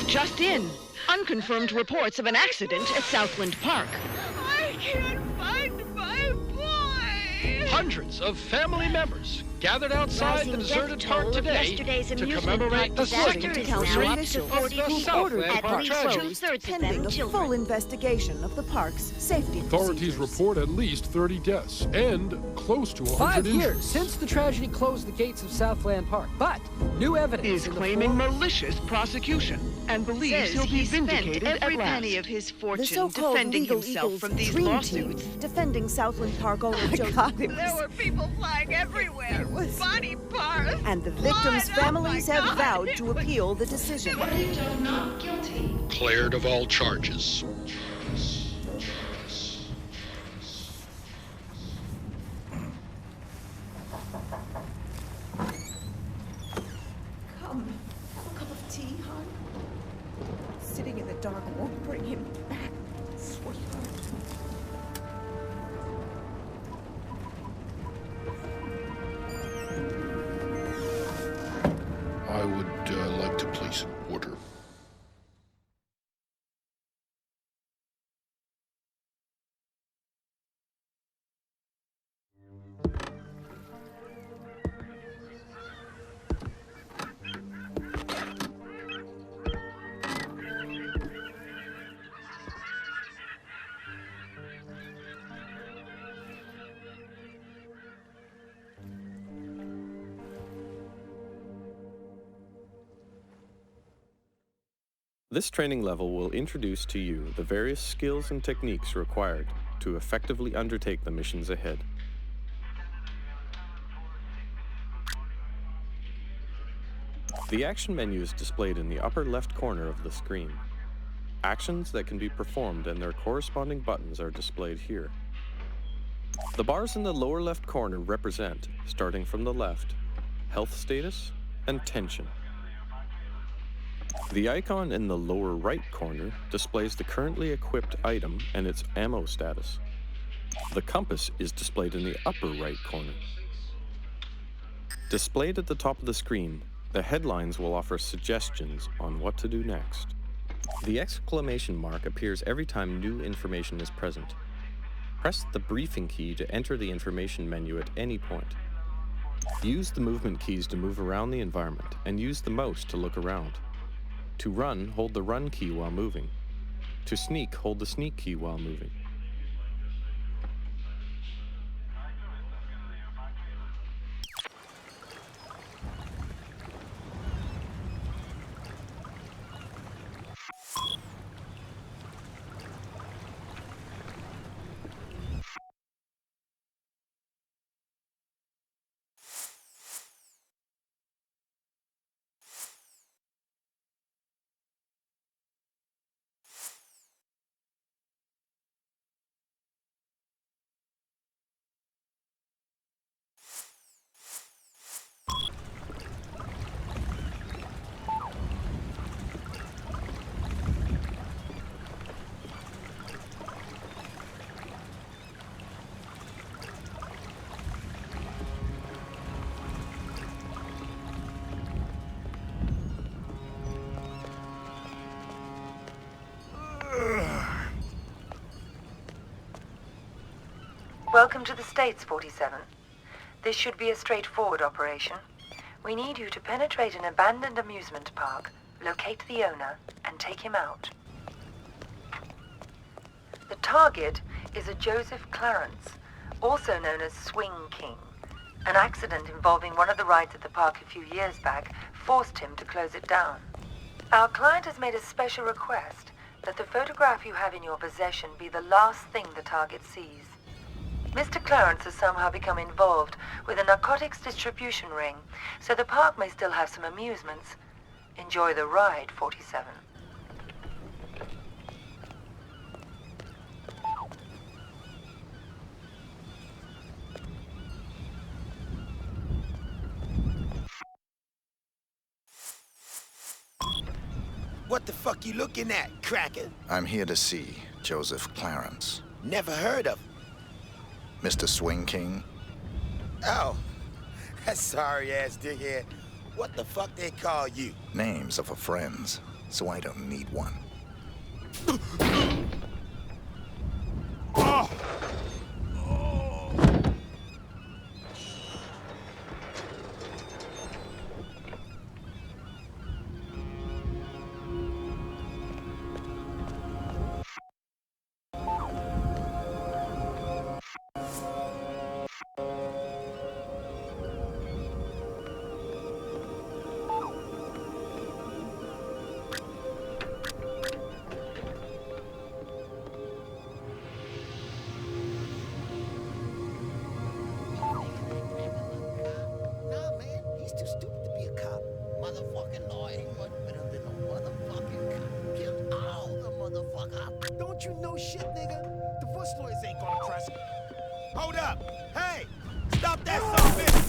Just in. Unconfirmed reports of an accident at Southland Park. I can't find my boy! Hundreds of family members gathered outside the deserted park today to commemorate the second anniversary of the Southland Park tragedy. Pending a full investigation of the park's safety Authorities report at least 30 deaths and close to 100 5 injuries. years since the tragedy closed the gates of Southland Park, but new evidence He's claiming malicious prosecution and believes he'll be vindicated every penny of his The fortune so-called defending legal himself Eagles from these dream lawsuits. team defending Southland Park owner Joseph. There were people flying everywhere. Body parts. And the victims' families have vowed to appeal the decision. Not guilty. Cleared of all charges. Come, a cup of tea, hon? Sitting in the dark won't bring him back, sweetheart. I would like to place an order. This training level will introduce to you the various skills and techniques required to effectively undertake the missions ahead. The action menu is displayed in the upper left corner of the screen. Actions that can be performed and their corresponding buttons are displayed here. The bars in the lower left corner represent, starting from the left, health status and tension. The icon in the lower right corner displays the currently equipped item and its ammo status. The compass is displayed in the upper right corner. Displayed at the top of the screen, the headlines will offer suggestions on what to do next. The exclamation mark appears every time new information is present. Press the briefing key to enter the information menu at any point. Use the movement keys to move around the environment and use the mouse to look around. To run, hold the run key while moving. To sneak, hold the sneak key while moving. Welcome to the States, 47. This should be a straightforward operation. We need you to penetrate an abandoned amusement park, locate the owner, and take him out. The target is a Joseph Clarence, also known as Swing King. An accident involving one of the rides at the park a few years back forced him to close it down. Our client has made a special request that the photograph you have in your possession be the last thing the target sees. Mr. Clarence has somehow become involved with a narcotics distribution ring, so the park may still have some amusements. Enjoy the ride, 47. What the fuck you looking at, cracker? I'm here to see Joseph Clarence. Never heard of him. Mr. Swing King? Oh, that sorry-ass dickhead. What the fuck they call you? Names are for friends, so I don't need one. Oh. Hold up! Hey! Stop that son of a bitch!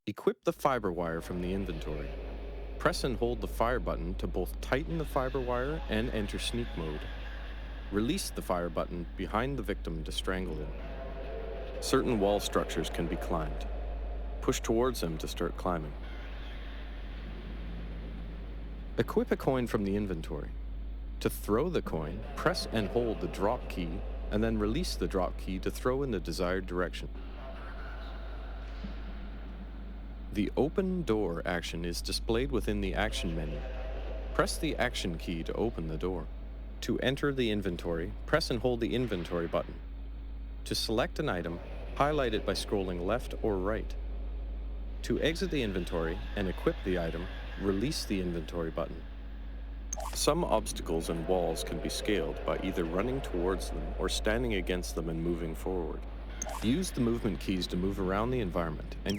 Equip the fiber wire from the inventory. Press and hold the fire button to both tighten the fiber wire and enter sneak mode. Release the fire button behind the victim to strangle him. Certain wall structures can be climbed. Push towards them to start climbing. Equip a coin from the inventory. To throw the coin, press and hold the drop key, and then release the drop key to throw in the desired direction. The open door action is displayed within the action menu. Press the action key to open the door. To enter the inventory, press and hold the inventory button. To select an item, highlight it by scrolling left or right. To exit the inventory and equip the item, release the inventory button. Some obstacles and walls can be scaled by either running towards them or standing against them and moving forward. Use the movement keys to move around the environment and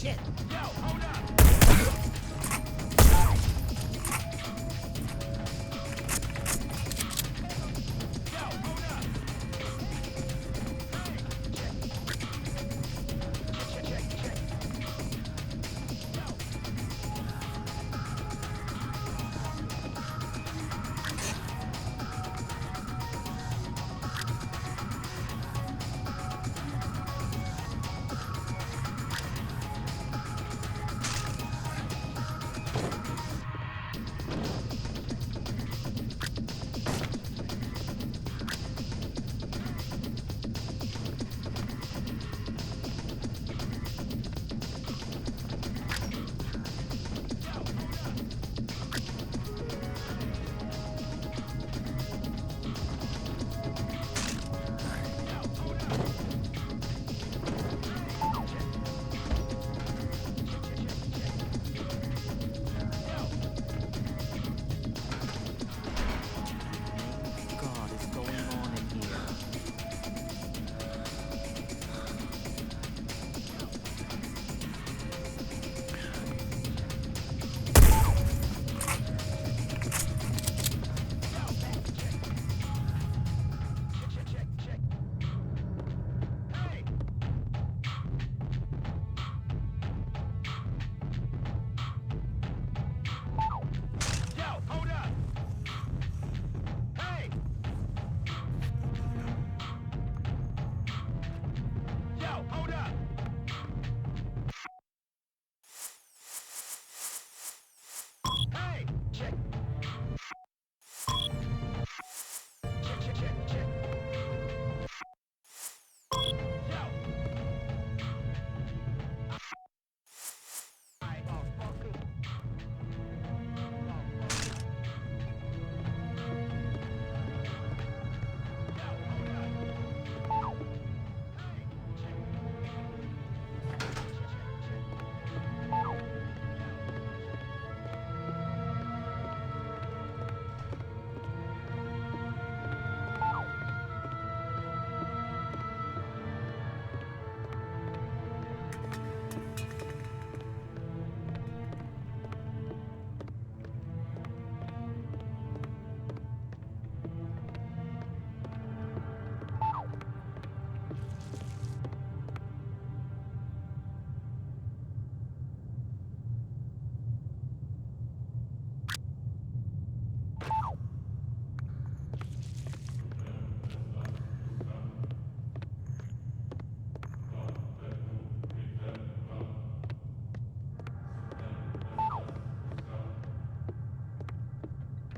shit. Yo, hold up.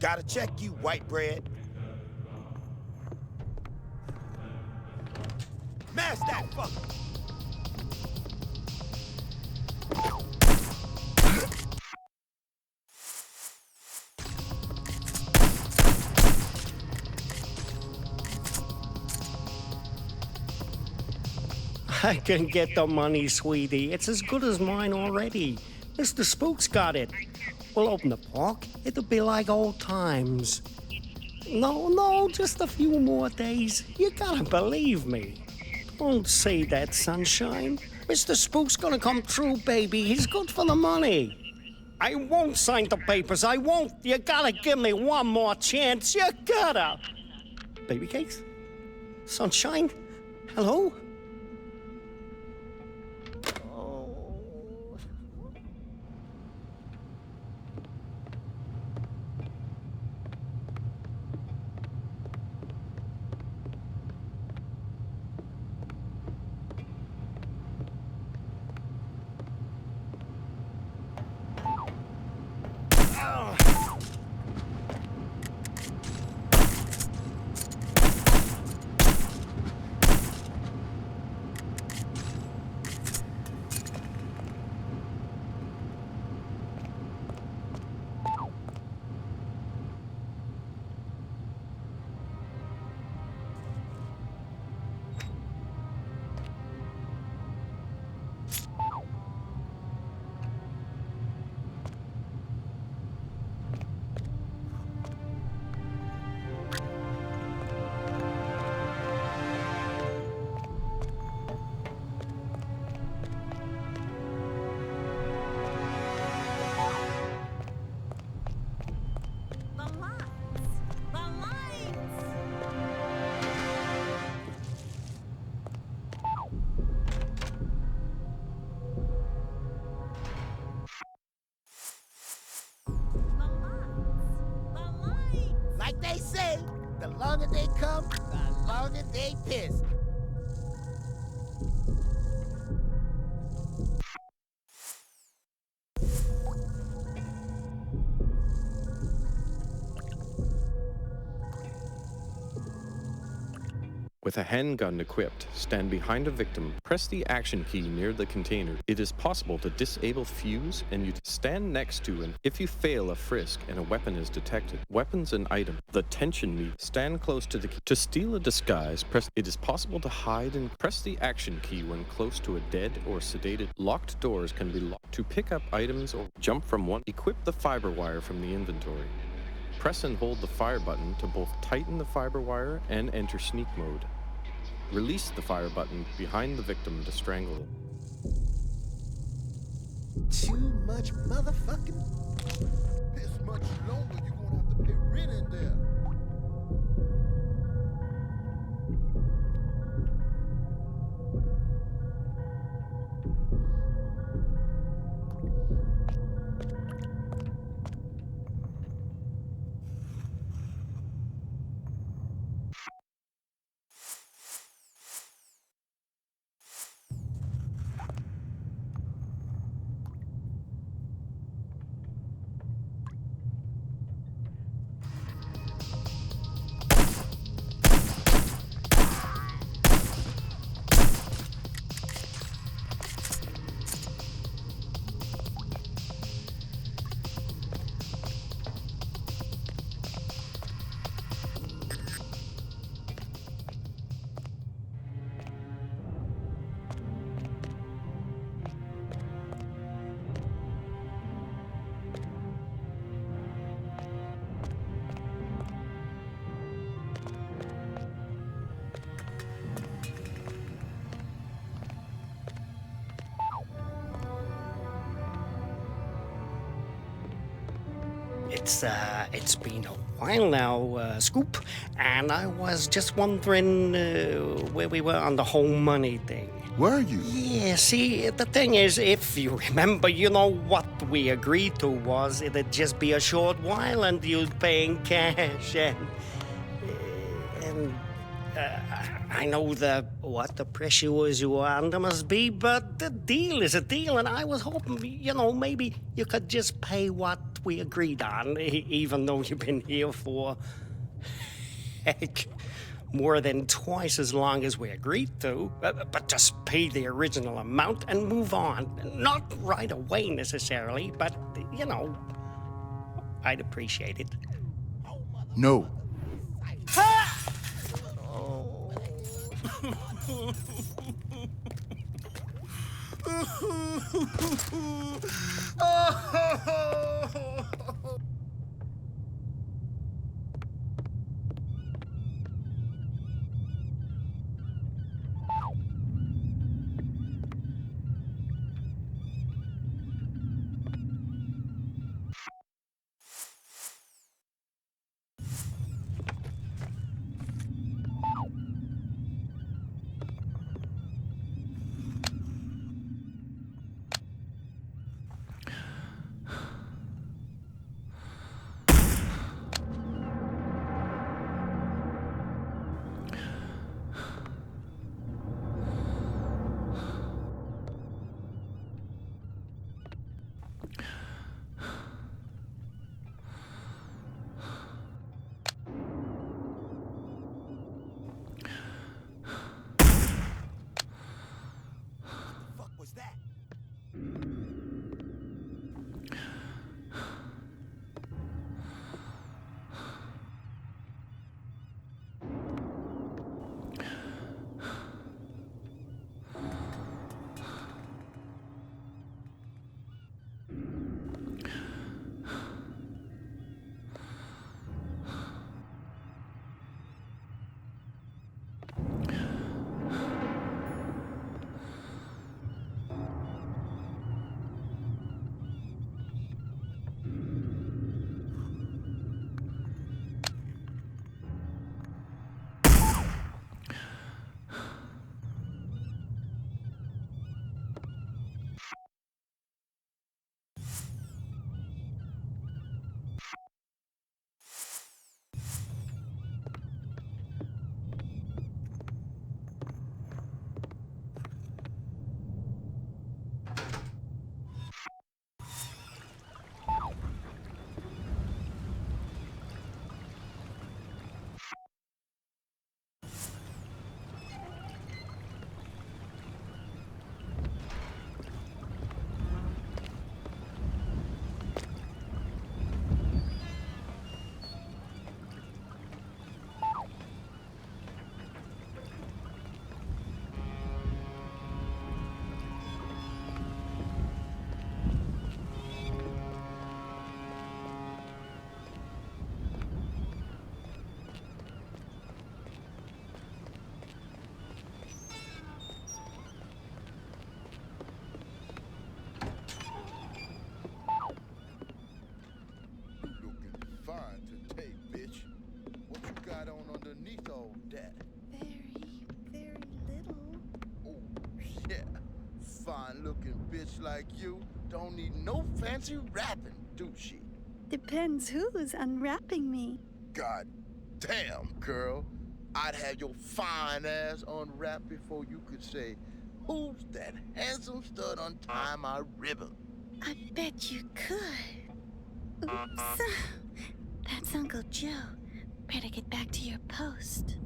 Gotta check you, white bread. Mash that fucker! I can get the money, sweetie. It's as good as mine already. Mr. Spook's got it. We'll open the park. It'll be like old times. No, just a few more days. You gotta believe me. Don't say that, sunshine. Mr. Spook's gonna come true, baby. He's good for the money. I won't sign the papers. I won't. You gotta give me one more chance. You gotta. Baby cakes? Sunshine? Hello? longer they come, the longer they piss. With a handgun equipped, stand behind a victim, press the action key near the container. It is possible to disable fuse and you stand next to and if you fail a frisk and a weapon is detected. Weapons and item. The tension meter. Stand close to the key. To steal a disguise, press. It is possible to hide and press the action key when close to a dead or sedated. Locked doors can be locked. To pick up items or jump from one, equip the fiber wire from the inventory. Press and hold the fire button to both tighten the fiber wire and enter sneak mode. Release the fire button behind the victim to strangle him. Too much motherfucking... This much longer, you're gonna have to pay rent in there. It's been a while now, Scoop, and I was just wondering where we were on the whole money thing. Were you? Yeah, see, the thing is, if you remember, you know what we agreed to was it'd just be a short while and you'd pay in cash, and I know what the pressures you were under must be, but the deal is a deal, and I was hoping, maybe you could just pay what we agreed on, even though you've been here for, heck, more than twice as long as we agreed to. But just pay the original amount and move on. Not right away necessarily, but, I'd appreciate it. No. fine-looking bitch like you don't need no fancy wrapping, do she? Depends who's unwrapping me. God damn, girl. I'd have your fine ass unwrapped before you could say, "Who's that handsome stud untying my ribbon?" I bet you could. Oops. That's Uncle Joe. Better get back to your post.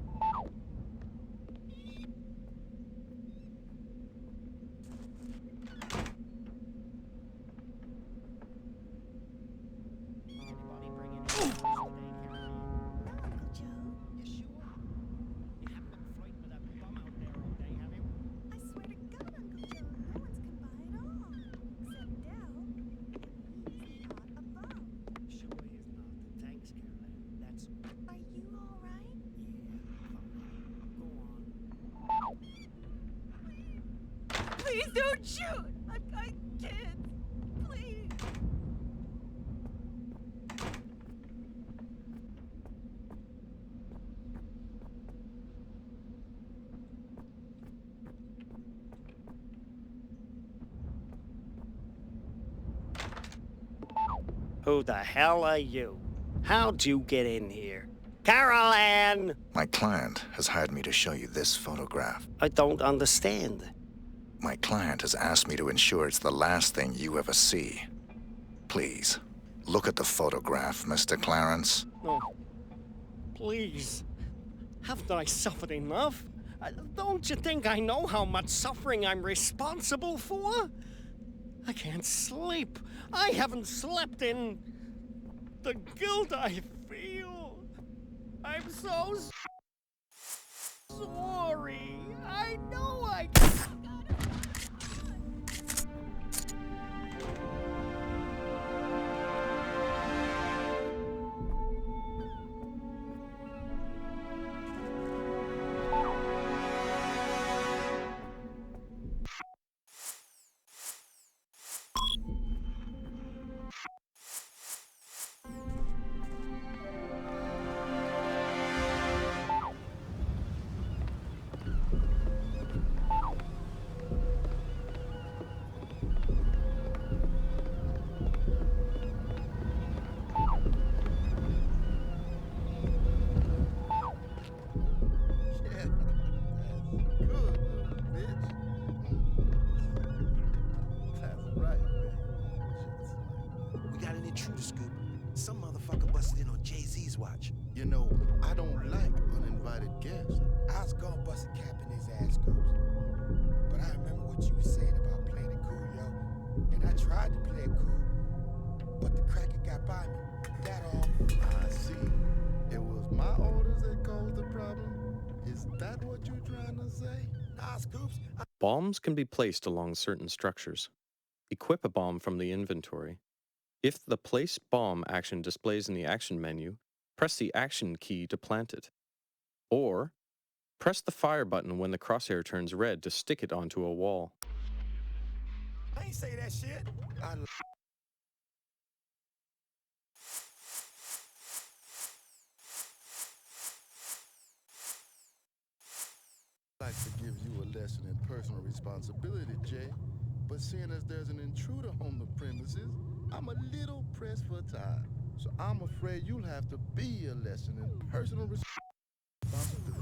Please don't shoot! I've got kids. Please. Who the hell are you? How'd you get in here? Carol Ann! My client has hired me to show you this photograph. I don't understand. My client has asked me to ensure it's the last thing you ever see. Please, look at the photograph, Mr. Clarence. No. Please. Haven't I suffered enough? Don't you think I know how much suffering I'm responsible for? I can't sleep. I haven't slept in the guilt I feel. I'm so sorry. I know I... You know, I don't like uninvited guests. I was gonna bust a cap in his ass, Scoops. But I remember what you were saying about playing it cool, yo. And I tried to play it cool, but the cracker got by me. That all. I see. It was my orders that caused the problem? Is that what you're trying to say? Nah, Scoops. Bombs can be placed along certain structures. Equip a bomb from the inventory. If the Place Bomb action displays in the action menu, press the Action key to plant it. Or, press the Fire button when the crosshair turns red to stick it onto a wall. I ain't say that shit. I like to give you a lesson in personal responsibility, Jay. But seeing as there's an intruder on the premises, I'm a little pressed for time. So I'm afraid you'll have to be a lesson in personal responsibility.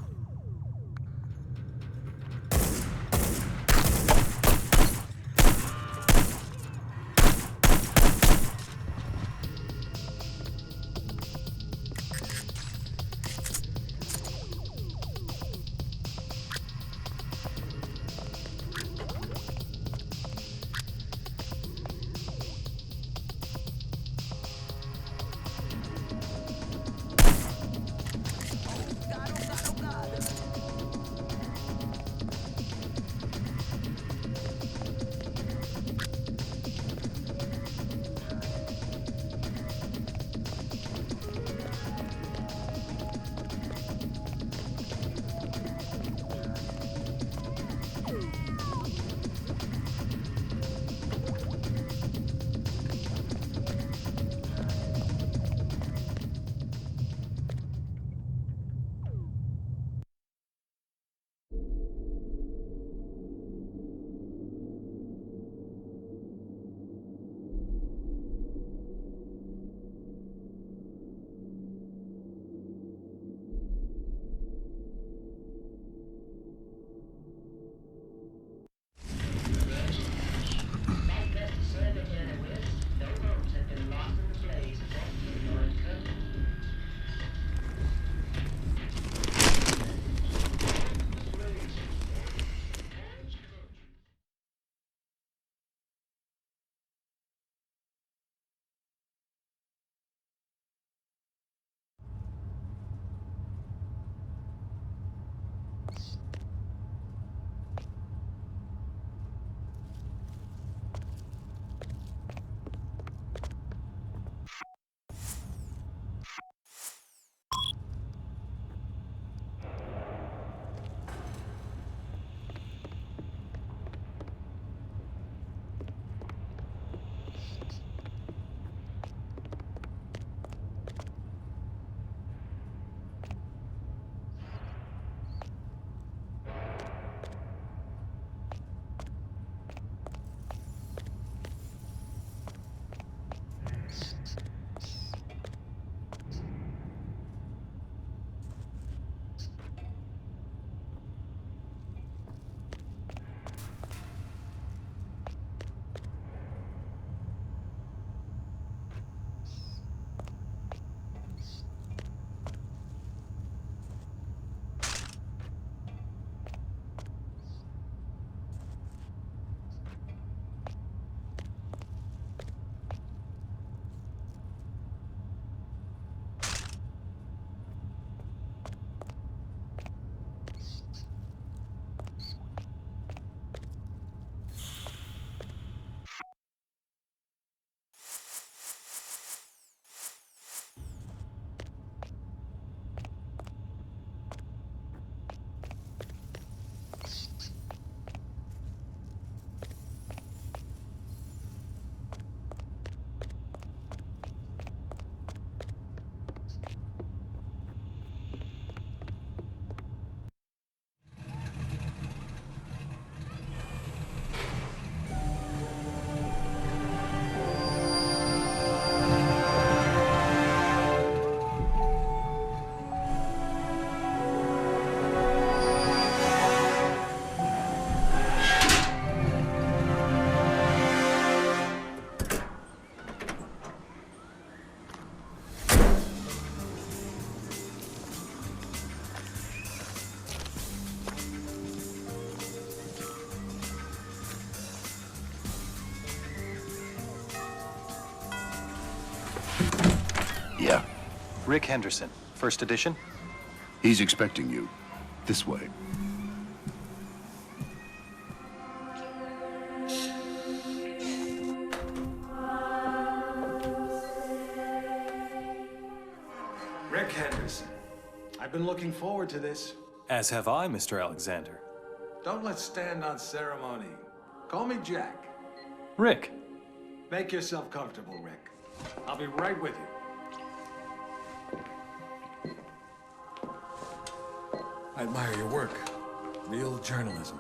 Rick Henderson, first edition. He's expecting you. This way. Rick Henderson. I've been looking forward to this. As have I, Mr. Alexander. Don't let's stand on ceremony. Call me Jack. Rick. Make yourself comfortable, Rick. I'll be right with you. I admire your work. Real journalism.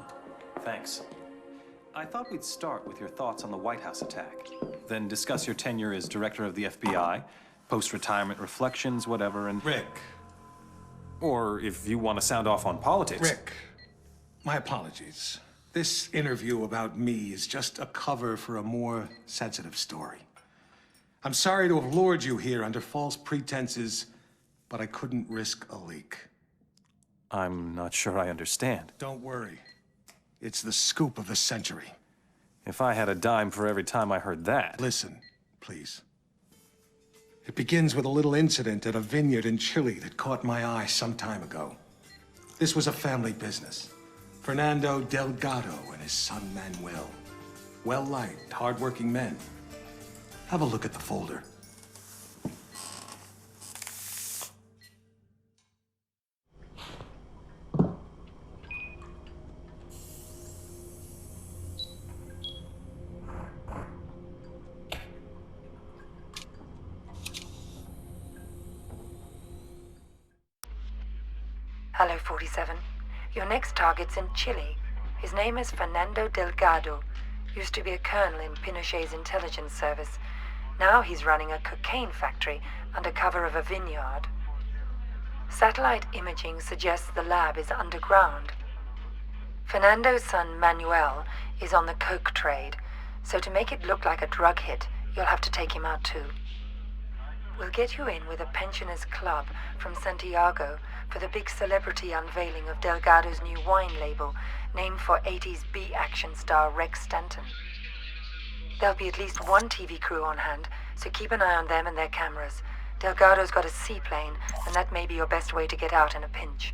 Thanks. I thought we'd start with your thoughts on the White House attack, then discuss your tenure as director of the FBI, post-retirement reflections, whatever, and... Rick. Or if you want to sound off on politics... Rick, my apologies. This interview about me is just a cover for a more sensitive story. I'm sorry to have lured you here under false pretenses, but I couldn't risk a leak. I'm not sure I understand. Don't worry. It's the scoop of the century. If I had a dime for every time I heard that... Listen, please. It begins with a little incident at a vineyard in Chile that caught my eye some time ago. This was a family business. Fernando Delgado and his son Manuel. Well-liked, hard-working men. Have a look at the folder. Hello, 47. Your next target's in Chile. His name is Fernando Delgado. Used to be a colonel in Pinochet's intelligence service. Now he's running a cocaine factory under cover of a vineyard. Satellite imaging suggests the lab is underground. Fernando's son Manuel is on the coke trade, so to make it look like a drug hit, you'll have to take him out too. We'll get you in with a pensioners club from Santiago for the big celebrity unveiling of Delgado's new wine label, named for 80s B-action star Rex Stanton. There'll be at least one TV crew on hand, so keep an eye on them and their cameras. Delgado's got a seaplane, and that may be your best way to get out in a pinch.